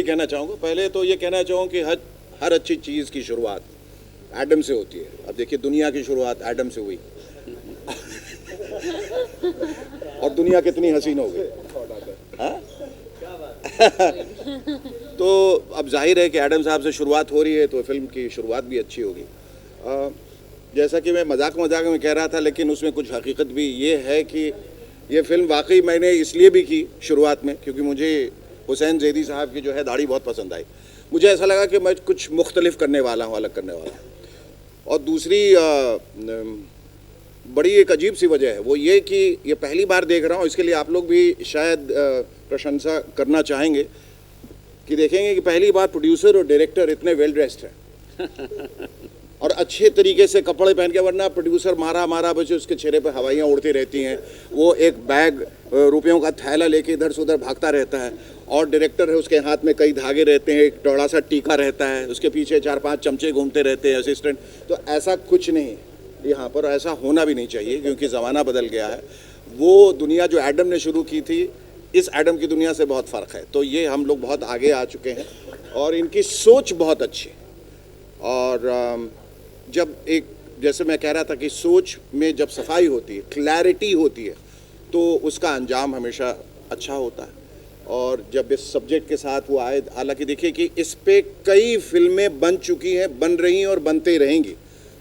ही कहना चाहूँगा। पहले तो ये कहना चाहूँगा कि हर अच्छी चीज़ की शुरुआत एडम से होती है। अब देखिए, दुनिया की शुरुआत एडम से हुई और दुनिया कितनी हसीन हो गई, हाँ? तो अब जाहिर है कि एडम साहब से शुरुआत हो रही है तो फिल्म की शुरुआत भी अच्छी होगी। जैसा कि मैं मजाक में कह रहा था, लेकिन उसमें कुछ हकीकत भी ये है कि ये फिल्म वाकई मैंने इसलिए भी की शुरुआत में क्योंकि मुझे हुसैन ज़ैदी साहब की जो है दाढ़ी बहुत पसंद आई। मुझे ऐसा लगा कि मैं कुछ मुख्तलिफ करने वाला हूँ, अलग करने वाला हूँ। और दूसरी बड़ी एक अजीब सी वजह है, वो ये कि ये पहली बार देख रहा हूँ, इसके लिए आप लोग भी शायद प्रशंसा करना चाहेंगे कि देखेंगे कि पहली बार प्रोड्यूसर और डायरेक्टर इतने वेल ड्रेस्ड हैं और अच्छे तरीके से कपड़े पहन के, वरना प्रोड्यूसर मारा बच्चे उसके चेहरे पर हवाइयाँ उड़ती रहती हैं, वो एक बैग रुपयों का थैला लेके इधर से उधर भागता रहता है, और डायरेक्टर है उसके हाथ में कई धागे रहते हैं, एक टौड़ा सा टीका रहता है, उसके पीछे 4-5 चमचे घूमते रहते हैं असिस्टेंट। तो ऐसा कुछ नहीं यहाँ पर, ऐसा होना भी नहीं चाहिए क्योंकि ज़माना बदल गया है। वो दुनिया जो एडम ने शुरू की थी, इस एडम की दुनिया से बहुत फ़र्क है। तो ये हम लोग बहुत आगे आ चुके हैं और इनकी सोच बहुत अच्छी है। और जब एक, जैसे मैं कह रहा था कि सोच में जब सफाई होती है, क्लैरिटी होती है, तो उसका अंजाम हमेशा अच्छा होता है। और जब इस सब्जेक्ट के साथ वो आए, हालांकि देखिए कि इस पे कई फिल्में बन चुकी हैं, बन रही हैं और बनते रहेंगी,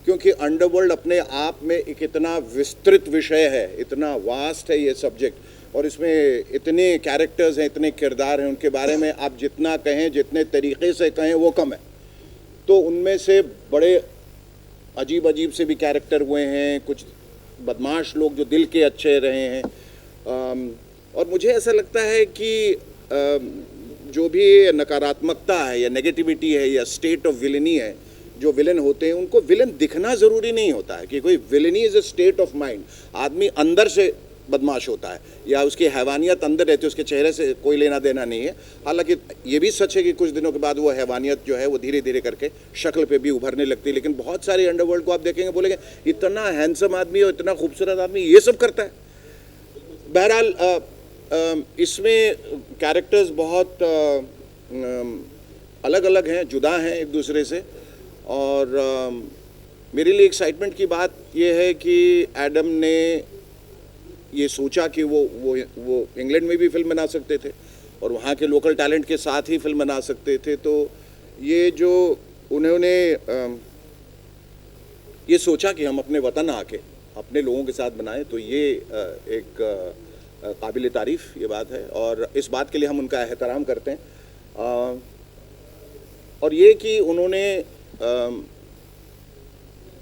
क्योंकि अंडरवर्ल्ड अपने आप में एक इतना विस्तृत विषय है, इतना वास्ट है ये सब्जेक्ट, और इसमें इतने कैरेक्टर्स हैं, इतने किरदार हैं, उनके बारे में आप जितना कहें, जितने तरीक़े से कहें वो कम है। तो उनमें से बड़े अजीब से भी कैरेक्टर हुए हैं, कुछ बदमाश लोग जो दिल के अच्छे रहे हैं। और मुझे ऐसा लगता है कि जो भी नकारात्मकता है या नेगेटिविटी है या स्टेट ऑफ विलनी है, जो विलन होते हैं उनको विलन दिखना ज़रूरी नहीं होता है कि कोई villainy is a state of mind. आदमी अंदर से बदमाश होता है या उसकी हैवानियत अंदर रहती है, उसके चेहरे से कोई लेना देना नहीं है। हालांकि ये भी सच है कि कुछ दिनों के बाद वो हैवानियत जो है वो धीरे धीरे करके शक्ल पे भी उभरने लगती है। लेकिन बहुत सारे अंडरवर्ल्ड को आप देखेंगे, बोलेंगे इतना हैंडसम आदमी और इतना खूबसूरत आदमी ये सब करता है। बहरहाल इसमें कैरेक्टर्स बहुत अलग अलग हैं, जुदा हैं एक दूसरे से। और मेरे लिए एक्साइटमेंट की बात यह है कि एडम ने ये सोचा कि वो इंग्लैंड में भी फिल्म बना सकते थे और वहाँ के लोकल टैलेंट के साथ ही फिल्म बना सकते थे। तो ये जो उन्होंने ये सोचा कि हम अपने वतन आके अपने लोगों के साथ बनाएं, तो ये एक काबिल तारीफ़ ये बात है और इस बात के लिए हम उनका एहतराम करते हैं। और ये कि उन्होंने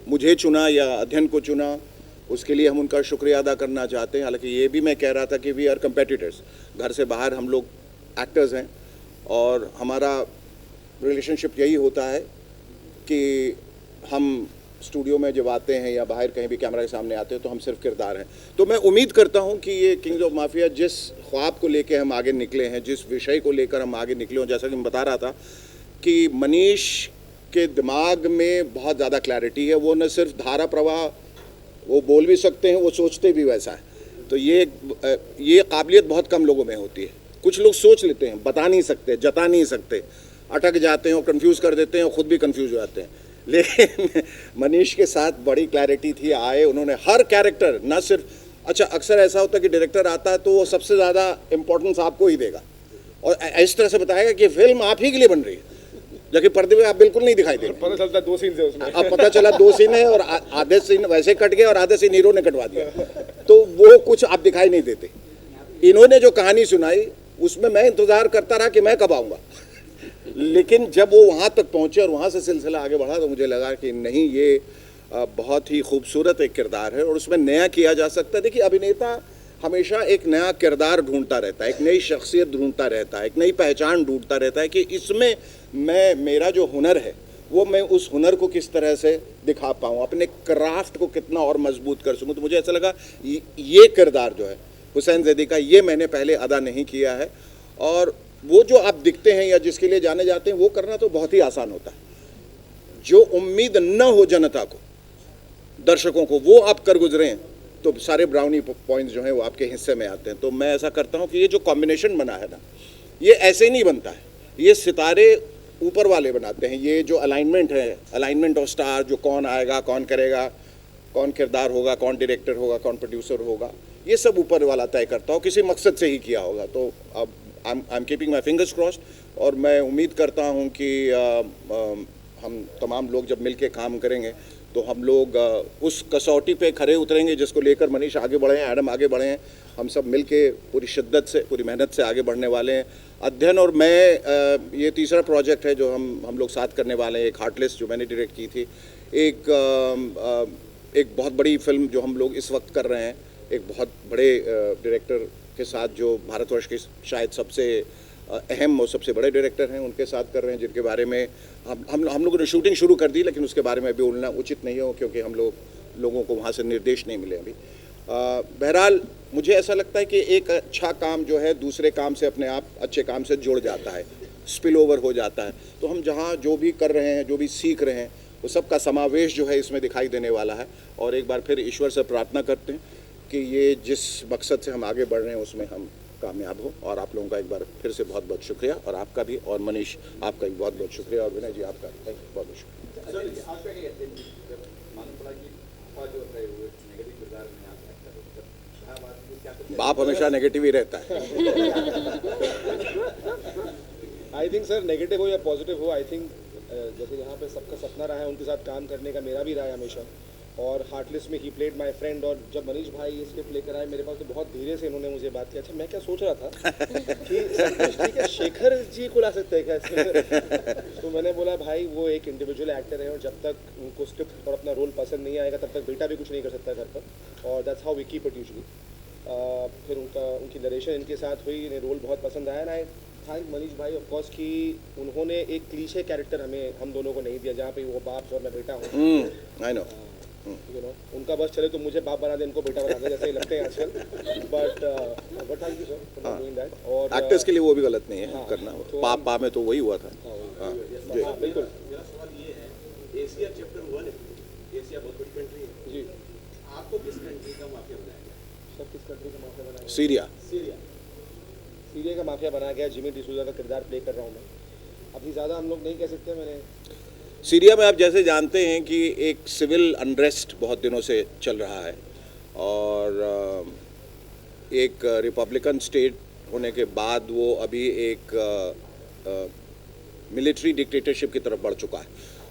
मुझे चुना या अध्ययन को चुना, उसके लिए हम उनका शुक्रिया अदा करना चाहते हैं। हालांकि ये भी मैं कह रहा था कि वी आर कंपेटिटर्स, घर से बाहर हम लोग एक्टर्स हैं और हमारा रिलेशनशिप यही होता है कि हम स्टूडियो में जब आते हैं या बाहर कहीं भी कैमरा के सामने आते हैं तो हम सिर्फ किरदार हैं। तो मैं उम्मीद करता हूं कि ये किंग्स ऑफ माफिया जिस ख्वाब को लेकर हम आगे निकले हैं, जिस विषय को लेकर हम आगे निकले हों, जैसा कि मैं बता रहा था कि मनीष के दिमाग में बहुत ज़्यादा क्लैरिटी है। वो न सिर्फ धारा प्रवाह वो बोल भी सकते हैं, वो सोचते भी वैसा है। तो ये काबिलियत बहुत कम लोगों में होती है। कुछ लोग सोच लेते हैं, बता नहीं सकते, जता नहीं सकते, अटक जाते हैं और कंफ्यूज कर देते हैं और ख़ुद भी कंफ्यूज हो जाते हैं। लेकिन मनीष के साथ बड़ी क्लैरिटी थी। आए उन्होंने हर कैरेक्टर, ना सिर्फ, अच्छा अक्सर ऐसा होता है कि डायरेक्टर आता है तो वो सबसे ज़्यादा इम्पोर्टेंस आपको ही देगा और इस तरह से बताएगा कि फिल्म आप ही के लिए बन रही है, जबकि पर्दे में आप बिल्कुल नहीं दिखाई दे। पता चलता 2 सीन है उसमें। अब पता चला 2 सीन है और आधे सीन वैसे कट गए और आधे सीन हीरो ने कटवा दिया, तो वो कुछ आप दिखाई नहीं देते। इन्होंने जो कहानी सुनाई उसमें मैं इंतज़ार करता रहा कि मैं कब आऊँगा, लेकिन जब वो वहाँ तक पहुँचे और वहाँ से सिलसिला आगे बढ़ा तो मुझे लगा कि नहीं, ये बहुत ही खूबसूरत एक किरदार है और उसमें नया किया जा सकता है। देखिए, अभिनेता हमेशा एक नया किरदार ढूंढता रहता है, एक नई शख्सियत ढूंढता रहता है, एक नई पहचान ढूंढता रहता है कि इसमें मेरा जो हुनर है वो मैं उस हुनर को किस तरह से दिखा पाऊँ, अपने क्राफ्ट को कितना और मजबूत कर सकूँ। तो मुझे ऐसा लगा ये किरदार जो है हुसैन ज़ैदी का, ये मैंने पहले अदा नहीं किया है और वो जो आप दिखते हैं या जिसके लिए जाने जाते हैं वो करना तो बहुत ही आसान होता है। जो उम्मीद न हो जनता को, दर्शकों को, वो आप कर गुजरे हैं तो सारे ब्राउनी पॉइंट्स जो हैं वो आपके हिस्से में आते हैं। तो मैं ऐसा करता हूं कि ये जो कॉम्बिनेशन बना है ना, ये ऐसे ही नहीं बनता है, ये सितारे ऊपर वाले बनाते हैं। ये जो अलाइनमेंट है, अलाइनमेंट ऑफ स्टार, जो कौन आएगा, कौन करेगा, कौन किरदार होगा, कौन डायरेक्टर होगा, कौन प्रोड्यूसर होगा, ये सब ऊपर वाला तय करता हो, किसी मकसद से ही किया होगा। तो अब I am keeping my fingers crossed, और मैं उम्मीद करता हूँ कि हम तमाम लोग जब मिल के काम करेंगे तो हम लोग उस कसौटी पे खरे उतरेंगे जिसको लेकर मनीष आगे बढ़े हैं, एडम आगे बढ़े हैं। हम सब मिल के पूरी शिद्दत से, पूरी मेहनत से आगे बढ़ने वाले हैं। अध्ययन और मैं, ये तीसरा प्रोजेक्ट है जो हम लोग साथ करने वाले हैं। एक हार्टलेस जो मैंने डायरेक्ट की थी, एक बहुत बड़ी फिल्म जो हम लोग इस वक्त कर रहे हैं, एक बहुत बड़े डायरेक्टर के साथ जो भारतवर्ष के शायद सबसे अहम और सबसे बड़े डायरेक्टर हैं, उनके साथ कर रहे हैं, जिनके बारे में हम लोगों ने शूटिंग शुरू कर दी, लेकिन उसके बारे में अभी बोलना उचित नहीं हो क्योंकि हम लोगों को वहाँ से निर्देश नहीं मिले अभी। बहरहाल मुझे ऐसा लगता है कि एक अच्छा काम जो है दूसरे काम से अपने आप अच्छे काम से जुड़ जाता है, स्पिल ओवर हो जाता है। तो हम जहाँ जो भी कर रहे हैं, जो भी सीख रहे हैं, वो सब का समावेश जो है इसमें दिखाई देने वाला है। और एक बार फिर ईश्वर से प्रार्थना करते हैं कि ये जिस मकसद से हम आगे बढ़ रहे हैं उसमें हम कामयाब हो। और आप लोगों का एक बार फिर से बहुत बहुत शुक्रिया, और आपका भी, और मनीष आपका भी बहुत बहुत शुक्रिया, और विनय जी आपका बहुत बहुत शुक्रिया। बाप हमेशा नेगेटिव ही रहता है। आई थिंक सर, नेगेटिव हो या पॉजिटिव हो, आई थिंक जैसे यहाँ पे सबका सपना रहा है उनके साथ काम करने का, मेरा भी रहा है हमेशा। और हार्टलेस में ही प्लेड माय फ्रेंड, और जब मनीष भाई ये स्क्रिप्ट लेकर आए मेरे पास तो बहुत धीरे से इन्होंने मुझे बात की। अच्छा, मैं क्या सोच रहा था कि ठीक है, शेखर जी को ला सकते हैं क्या इसमें? तो मैंने बोला भाई वो एक इंडिविजुअल एक्टर है, और जब तक उनको स्क्रिप्ट और अपना रोल पसंद नहीं आएगा तब तक बेटा भी कुछ नहीं कर सकता घर पर, और that's how we keep it usually. फिर उनकी नरेशन इनके साथ हुई, इन्हें रोल बहुत पसंद आया। ना आई थैंक मनीष भाई ऑफ कोर्स कि उन्होंने एक क्लीशे कैरेक्टर हम दोनों को नहीं दिया, जहाँ पे वो बाप और मैं बेटा हूँ। आई नो, यू नो, उनका बस चले तो मुझे बाप बना दे, इनको बेटा बना दे, जैसे ही लगते हैं आजकल। But thank you sir for doing that. और एक्टर्स के लिए वो भी गलत नहीं है करना। पापा में तो वही हुआ था। बिल्कुल। मेरा सवाल ये है, एशिया चैप्टर 1 है, एशिया बहुत बड़ी कंट्री है जी। आपको किस कंट्री का माफिया बनाया गया? सर किस कंट्री का माफिया बनाया? सीरिया। सीरिया का माफिया बनाया गया। जिमी डिसूजा का किरदार प्ले कर रहा हूँ मैं। अभी ज़्यादा हम लोग नहीं कह सकते। मैंने सीरिया में आप जैसे जानते हैं कि एक सिविल अनरेस्ट बहुत दिनों से चल रहा है, और एक रिपब्लिकन स्टेट होने के बाद वो अभी एक मिलिट्री डिक्टेटरशिप की तरफ बढ़ चुका है।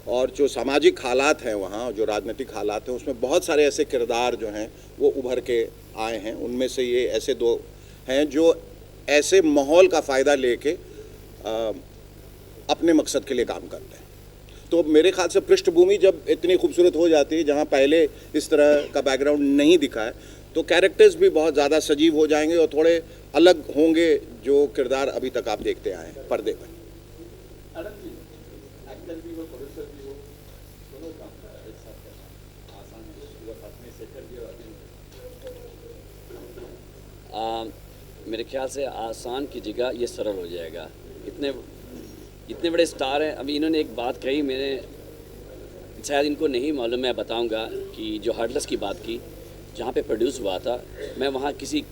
और जो सामाजिक हालात हैं वहाँ, जो राजनीतिक हालात हैं, उसमें बहुत सारे ऐसे किरदार जो हैं वो उभर के आए हैं। उनमें से ये ऐसे दो हैं जो ऐसे माहौल का फ़ायदा लेके अपने मकसद के लिए काम करते हैं। तो मेरे ख्याल से पृष्ठभूमि जब इतनी खूबसूरत हो जाती है, जहाँ पहले इस तरह का बैकग्राउंड नहीं दिखा है, तो कैरेक्टर्स भी बहुत ज़्यादा सजीव हो जाएंगे और थोड़े अलग होंगे जो किरदार अभी तक आप देखते आए हैं पर्दे पर। मेरे ख्याल से आसान की जगह ये सरल हो जाएगा। इतने बड़े स्टार हैं। अभी इन्होंने एक बात कही, मैंने शायद इनको नहीं मालूम, मैं बताऊंगा कि जो हार्टलेस की बात की, जहाँ पे प्रोड्यूस हुआ था, मैं वहाँ किसी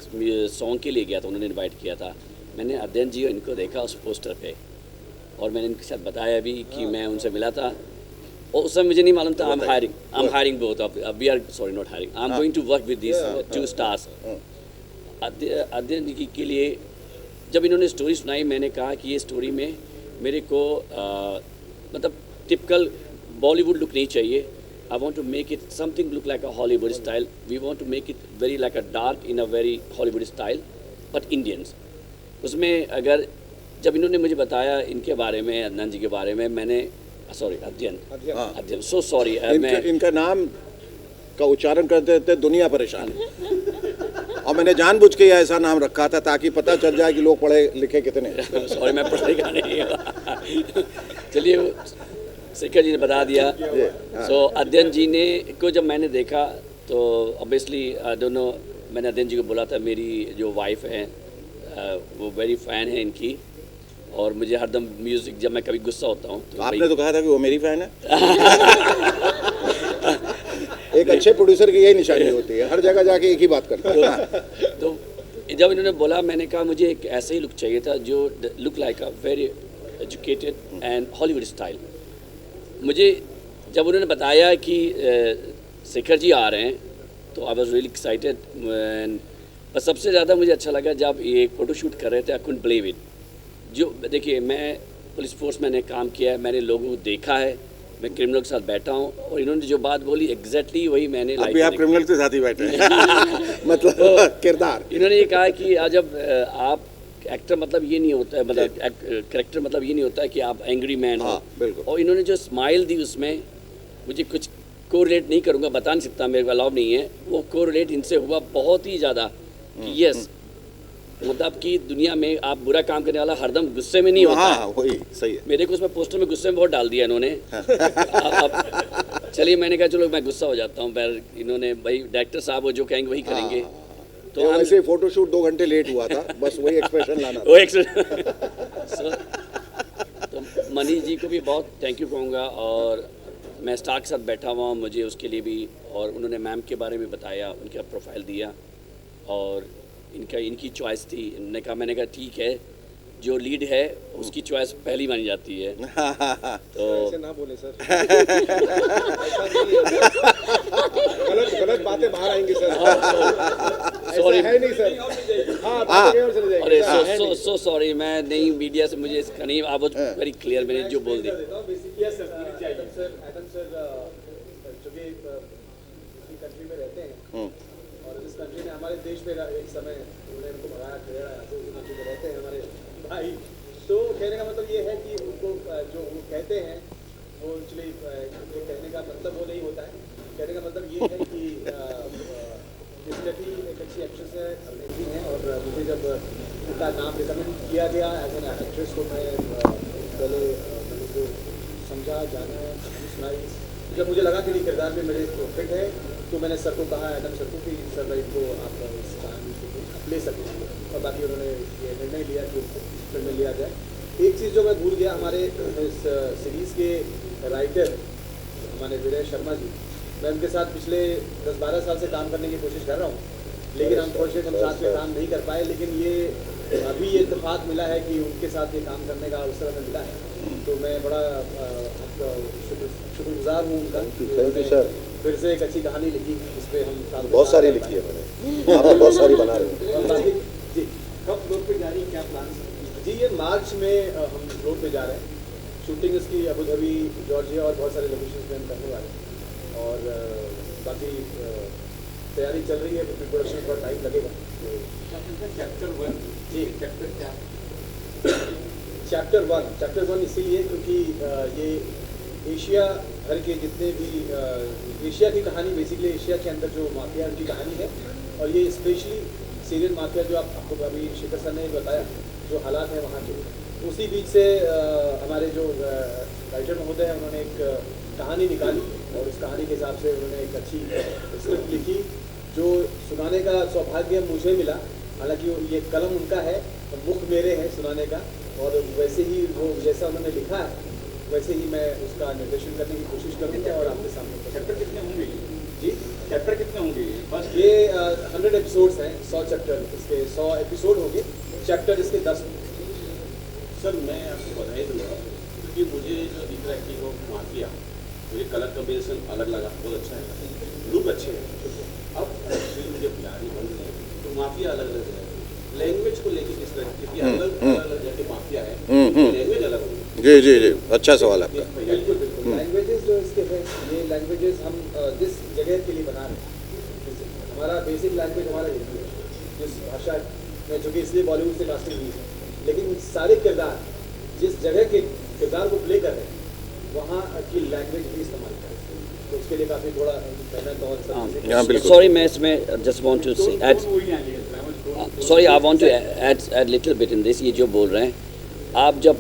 सॉन्ग के लिए गया था, उन्होंने इनवाइट किया था। मैंने अध्ययन जी इनको देखा उस पोस्टर पे, और मैंने इनके साथ बताया भी कि मैं उनसे मिला था, और उस समय मुझे नहीं मालूम था। I am hiring both of, we are sorry not hiring, I am going to work with this 2 stars. Adhyayan ji के लिए जब इन्होंने स्टोरी सुनाई, मैंने कहा कि ये स्टोरी में मेरे को मतलब टिपिकल बॉलीवुड लुक नहीं चाहिए। I want to make it something look like a Hollywood style. We want to make it very like a dark in a very Hollywood style, but Indians. उसमें अगर जब इन्होंने मुझे बताया इनके बारे में, अदनान जी के बारे में, मैंने सॉरी अध्ययन सो सॉरी, इनका नाम का उच्चारण करते रहते दुनिया परेशान है। और मैंने जानबूझ के ऐसा नाम रखा था ताकि पता चल जाए कि लोग पढ़े लिखे कितने। सॉरी, मैं पढ़ा लिखा नहीं। चलिए, शेखर जी ने बता दिया। सो अध्ययन जी ने को जब मैंने देखा तो ऑब्वियसली दोनों, मैंने अध्ययन जी को बोला था मेरी जो वाइफ है वो वेरी फ़ैन है इनकी, और मुझे हरदम म्यूज़िक, जब मैं कभी गुस्सा होता हूँ तो आपने तो कहा था कि वो मेरी फ़ैन है। एक अच्छे प्रोड्यूसर की यही निशानी होती है, हर जगह जाके एक ही बात करते हैं। तो जब इन्होंने बोला, मैंने कहा मुझे एक ऐसा ही लुक चाहिए था जो look like a very educated and Hollywood style. मुझे जब उन्होंने बताया कि शेखर जी आ रहे हैं तो आई वॉज रियली एक्साइटेड। पर सबसे ज़्यादा मुझे अच्छा लगा जब ये फ़ोटोशूट कर रहे थे, आई कुडंट बिलीव इट। जो देखिए, मैं पुलिस फोर्स में काम किया है, मैंने लोगों को देखा है, मैं क्रिमिनल के साथ बैठा हूँ और इन्होंने जो बात बोली एग्जैक्टली वही मैंने अभी आप क्रिमिनल के साथ ही बैठे हैं मतलब किरदार। इन्होंने ये कहा कि जब आप एक्टर मतलब ये नहीं होता है, मतलब कैरेक्टर मतलब ये नहीं होता है कि आप एंग्री मैन हो। हाँ, बिल्कुल। और इन्होंने जो स्माइल दी उसमें, मुझे कुछ कोरिलेट नहीं करूँगा, बता नहीं सकता, मेरे को अलाउ नहीं है, वो कोरिलेट इनसे हुआ बहुत ही ज़्यादा कि यस, मतलब कि दुनिया में आप बुरा काम करने वाला हरदम गुस्से में नहीं होता है। हाँ, वही सही है। मेरे को उसमें पोस्टर में गुस्से में बहुत डाल दिया इन्होंने। अब चलिए, मैंने कहा चलो मैं गुस्सा हो जाता हूँ, पर इन्होंने भाई डायरेक्टर साहब वो जो कहेंगे वही करेंगे। तो वैसे फोटोशूट 2 घंटे लेट हुआ था, बस वही एक्सप्रेशन लाना था। वो तो मनीष जी को भी बहुत थैंक यू कहूँगा, और मैं स्टार के साथ बैठा हुआ हूँ, मुझे उसके लिए भी, और उन्होंने मैम के बारे में बताया, उनका प्रोफाइल दिया और इनकी चॉइस थी। उन्होंने कहा, मैंने कहा ठीक है, जो लीड है उसकी चॉइस पहली मानी जाती है। तो ऐसे ना बोले सर। गलत बातें बाहर आएंगी सर। सॉरी, है नहीं सर। हाँ, बातें और चले जाएंगी। अरे सो सॉरी, मैं नहीं, मीडिया से मुझे इसका नहीं, आप वेरी क्लियर, मैंने जो बोल दी। यस सर, एडम सर जो कि दूसरी कंट्री में रहते हैं और इस कंट्री ने हमारे देश में एक समय उन्होंने उनको भगाया, खदेड़ा, ऐसे उस कंट्री में रहते हैं हमारे भाई। तो कहने का मतलब ये है कि उनको जो वो कहते हैं वो एक्चुअली कहने का मतलब वो नहीं होता है। कहने का मतलब ये है कि डेफिनेटली एक अच्छी एक्ट्रेस है, अमेजिंग है, और मुझे जब उनका नाम रिकमेंड किया गया एज एन एक्ट्रेस, तो मैं पहले मैंने उनको समझा, जाना, कहानी सुनाई। जब मुझे लगा कि नहीं किरदार में मेरे फिट है, तो मैंने सर को कहा, एडम सर को, कि सर भाई को आप इस कहानी से ले सकते हैं, और बाकी उन्होंने ये निर्णय लिया कि उसको फिल्म में लिया जाए। एक चीज़ जो मैं भूल गया, हमारे इस सीरीज़ के राइटर हमारे विजय शर्मा जी, मैं उनके साथ पिछले 10-12 साल से काम करने की कोशिश कर रहा हूँ, लेकिन अनफॉर्चुनेट हम साथ में काम नहीं कर पाए। लेकिन ये अभी ये इत्तेफाक मिला है कि उनके साथ ये काम करने का अवसर हमें मिला है, तो मैं बड़ा आपका शुक्रगुजार हूँ उनका। Thank you sir. फिर से एक अच्छी कहानी लिखी, इस पर हम साथ बहुत सारी लिखी है मैंने, आप बहुत सारी बना रहे हैं। और बाकी जी, कब फ्लोर पे जा रही है, क्या प्लान जी? ये मार्च में हम फ्लोर पे जा रहे हैं। शूटिंग इसकी अबू धाबी, जॉर्जिया और बहुत सारे लोकेशन में हम करने वाले हैं, और बाकी तैयारी चल रही है, प्रोडक्शन में थोड़ा टाइम लगेगा। चैप्टर 1 जी, चैप्टर क्या? चैप्टर 1 इसीलिए क्योंकि ये एशिया भर के जितने भी एशिया की कहानी, बेसिकली एशिया के अंदर जो माफिया की कहानी है, और ये स्पेशली सीरियल माफिया जो आपको अभी शेखर सर ने बताया, जो हालात हैं वहाँ के, उसी बीच से हमारे जो राइटर महोदय हैं उन्होंने एक कहानी निकाली, और उस कहानी के हिसाब से उन्होंने एक अच्छी स्क्रिप्ट लिखी, जो सुनाने का सौभाग्य मुझे मिला। हालांकि ये कलम उनका है, मुख मेरे हैं सुनाने का, और वैसे ही वो जैसा उन्होंने लिखा है वैसे ही मैं उसका निर्देशन करने की कोशिश करूँगा और आपके सामने। चैप्टर कितने होंगे जी? चैप्टर कितने होंगे? बस ये 100 एपिसोड्स हैं, 100 चैप्टर, इसके 100 एपिसोड होंगे, चैप्टर इसके 10 होंगे। सर, मैं आपको बधाई दूंगा क्योंकि मुझे जो दिख रहा है कि वो माफिया, मुझे कलर कॉम्बिनेशन अलग लगा, बहुत अच्छा है, लुक अच्छे हैं। अब फिल्म जब जारी बन रही है तो माफिया अलग अलग है, लैंग्वेज को लेके किस तरह, क्योंकि अलग अलग जैसे माफिया है, लैंग्वेज अलग होगी। जी, अच्छा सवाल आपका। बिल्कुल बिल्कुल। लैंग्वेजेस जो इसके हैं, ये लैंग्वेजेस हम जिस जगह के लिए बना रहे हैं, हमारा बेसिक लैंग्वेज हमारा हिंदी है, जिस भाषा में, जो कि इसलिए बॉलीवुड से कास्टिंग हुई है, लेकिन सारे किरदार जिस जगह के किरदार को प्ले कर रहे हैं वहाँ की लैंग्वेज भी इस्तेमाल करें, तो उसके लिए काफ़ी थोड़ा मेहनत और सब चीज़ें। सॉरी, मैं इसमें just want to say add, sorry, I want to add little bit in this. ये जो बोल रहे हैं, आप जब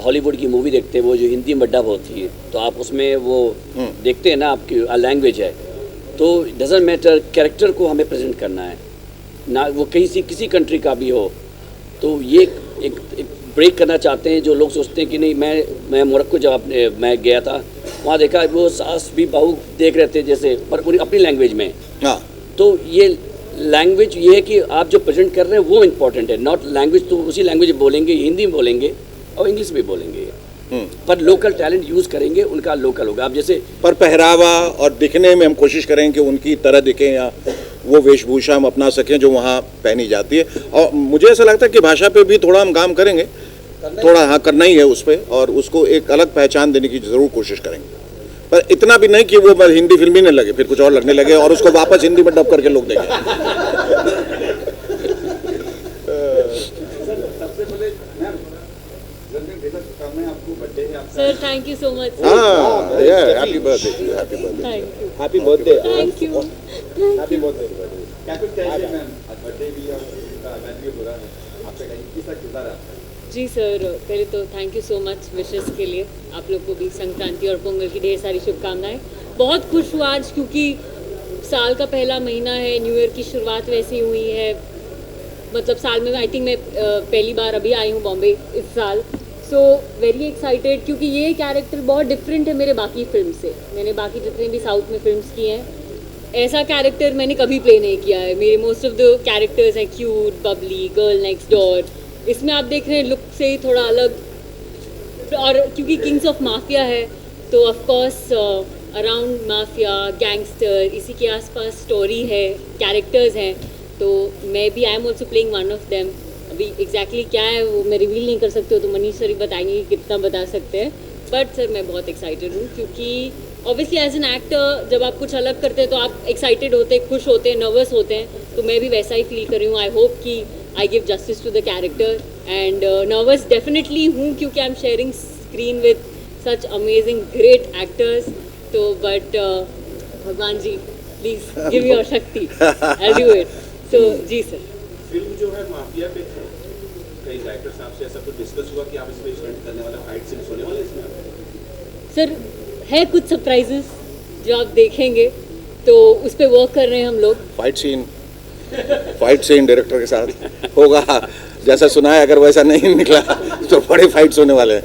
हॉलीवुड की मूवी देखते हैं, वो जो हिंदी में डब होती है, तो आप उसमें वो देखते हैं ना, आपकी लैंग्वेज है, तो डजेंट मैटर, कैरेक्टर को हमें प्रेजेंट करना है ना, वो कहीं से किसी कंट्री का भी हो। तो ये एक ब्रेक करना चाहते हैं जो लोग सोचते हैं कि नहीं, मैं मोरक्को जब मैं गया था, वहाँ देखा वो सास भी बहू देख रहे थे जैसे, पर पूरी अपनी लैंग्वेज में। हाँ, तो ये लैंग्वेज ये है कि आप जो प्रेजेंट कर रहे हैं वो इम्पोर्टेंट है, नॉट लैंग्वेज। तो उसी लैंग्वेज बोलेंगे, हिंदी में बोलेंगे, और इंग्लिश में बोलेंगे पर लोकल टैलेंट यूज़ करेंगे, उनका लोकल होगा। अब जैसे पर पहरावा और दिखने में हम कोशिश करेंगे कि उनकी तरह दिखें या वो वेशभूषा हम अपना सकें जो वहाँ पहनी जाती है। और मुझे ऐसा लगता है कि भाषा पे भी थोड़ा हम काम करेंगे, थोड़ा हाँ करना ही है उस पर, और उसको एक अलग पहचान देने की ज़रूर कोशिश करेंगे। पर इतना भी नहीं कि वो बस हिंदी फिल्म ही नहीं लगे, फिर कुछ और लगने लगे और उसको वापस हिंदी में डब करके लोग देखें। Sir thank you so much. हाँ, happy birthday, happy birthday. Thank you happy birthday, thank you happy birthday. क्या कुछ कैसे मैम बर्थडे भी और इवेंट भी हो रहा है, आपका कहीं किसका किरदार है आपका? जी सर, पहले तो thank you so much wishes के लिए। आप लोग को भी संक्रांति और पोंगल की ढेर सारी शुभकामनाएं। बहुत खुश हुआ आज क्योंकि साल का पहला महीना है, न्यू ईयर की शुरुआत वैसी हुई है। मतलब साल में आई थिंक मैं पहली बार अभी आई हूँ बॉम्बे इस साल। सो वेरी एक्साइटेड क्योंकि ये कैरेक्टर बहुत डिफरेंट है मेरे बाकी फिल्म से। मैंने बाकी जितने भी साउथ में फिल्म्स की हैं, ऐसा कैरेक्टर मैंने कभी प्ले नहीं किया है। मेरे मोस्ट ऑफ द कैरेक्टर्स हैं cute, Babli, girl next door. इसमें आप देख रहे हैं लुक से ही थोड़ा अलग, और क्योंकि किंग्स ऑफ माफिया है तो of course around mafia, gangster, इसी के आसपास स्टोरी है, कैरेक्टर्स हैं। तो मैं भी I am also playing one of them. अभी एग्जैक्टली क्या है वो मैं रिवील नहीं कर सकती हूँ, तो मनीष सर ही बताएंगे कि कितना बता सकते हैं। बट सर मैं बहुत एक्साइटेड हूँ क्योंकि ऑब्वियसली एज एन एक्टर जब आप कुछ अलग करते हैं तो आप एक्साइटेड होते हैं, खुश होते हैं, नर्वस होते हैं। तो मैं भी वैसा ही फील कर रही हूँ। आई होप कि I give justice to the character and nervous definitely हूँ क्योंकि I am sharing screen with such amazing great actors. तो बट भगवान जी please give your shakti, I do it. So जी सर। फिल्म जो है माफिया पे है, कई डायरेक्टर साहब से ऐसा कुछ डिस्कस हुआ कि आप इसमें स्टंट करने वाला फाइट सीन्स होने वाले इसमें? सर है कुछ सरप्राइजेस जो आप देखेंगे, तो उस पर वर्क कर रहे हैं हम लोग। फाइट सीन डायरेक्टर के साथ होगा, जैसा सुना है। अगर वैसा नहीं निकला तो बड़े फाइट्स होने वाले हैं।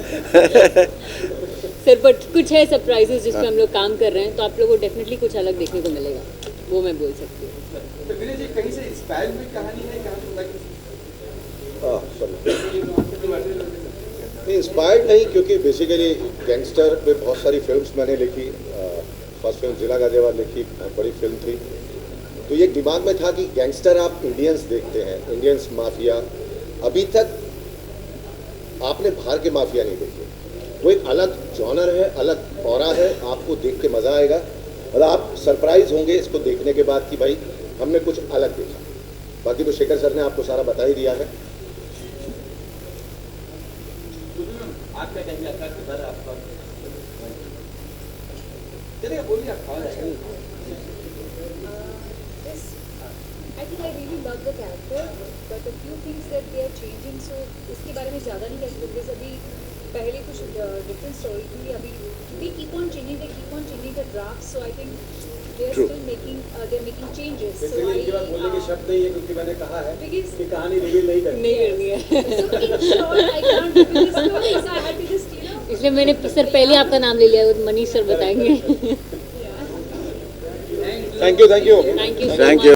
सर बट कुछ है सरप्राइजेस जिस पे हम लोग काम कर रहे हैं, तो आप लोगों को डेफिनेटली कुछ अलग देखने को मिलेगा, वो मैं बोल सकती हूँ। तो विनय जी कहीं से इंस्पायर हुई कहानी है, कहाँ इंस्पायर्ड नहीं, क्योंकि बेसिकली गैंगस्टर पे बहुत सारी फिल्म्स मैंने लिखी। फर्स्ट फिल्म जिला गाजियाबाद लिखी, बहुत बड़ी फिल्म थी। तो ये दिमाग में था कि गैंगस्टर आप इंडियंस देखते हैं, इंडियंस माफिया, अभी तक आपने बाहर के माफिया नहीं देखे। वो एक अलग जॉनर है, अलग ऑरा है, आपको देख के मज़ा आएगा और आप सरप्राइज होंगे इसको देखने के बाद कि भाई हमने कुछ अलग देखा। बाकी तो शेखर सर ने आपको सारा बता ही दिया है। आप क्या कहेंगे, आपका किरदार आपका चलेगा, बोलिए आप। I think I really love the character, but a few things that they are changing, so इसके बारे में ज़्यादा नहीं कह सकते because अभी पहले कुछ different story थी, अभी they keep on changing the drafts, so I think they are still making changes. So इनके बाद बोलने के शब्द नहीं है क्योंकि मैंने कहा है because कि कहानी रिवील नहीं करनी। नहीं करनी है। so in short I can't reveal the story, so I had to just इसलिए मैंने सर पहले आपका नाम ले लिया, वो मनीष सर बताएंगे। Thank you. Thank you. Thank you.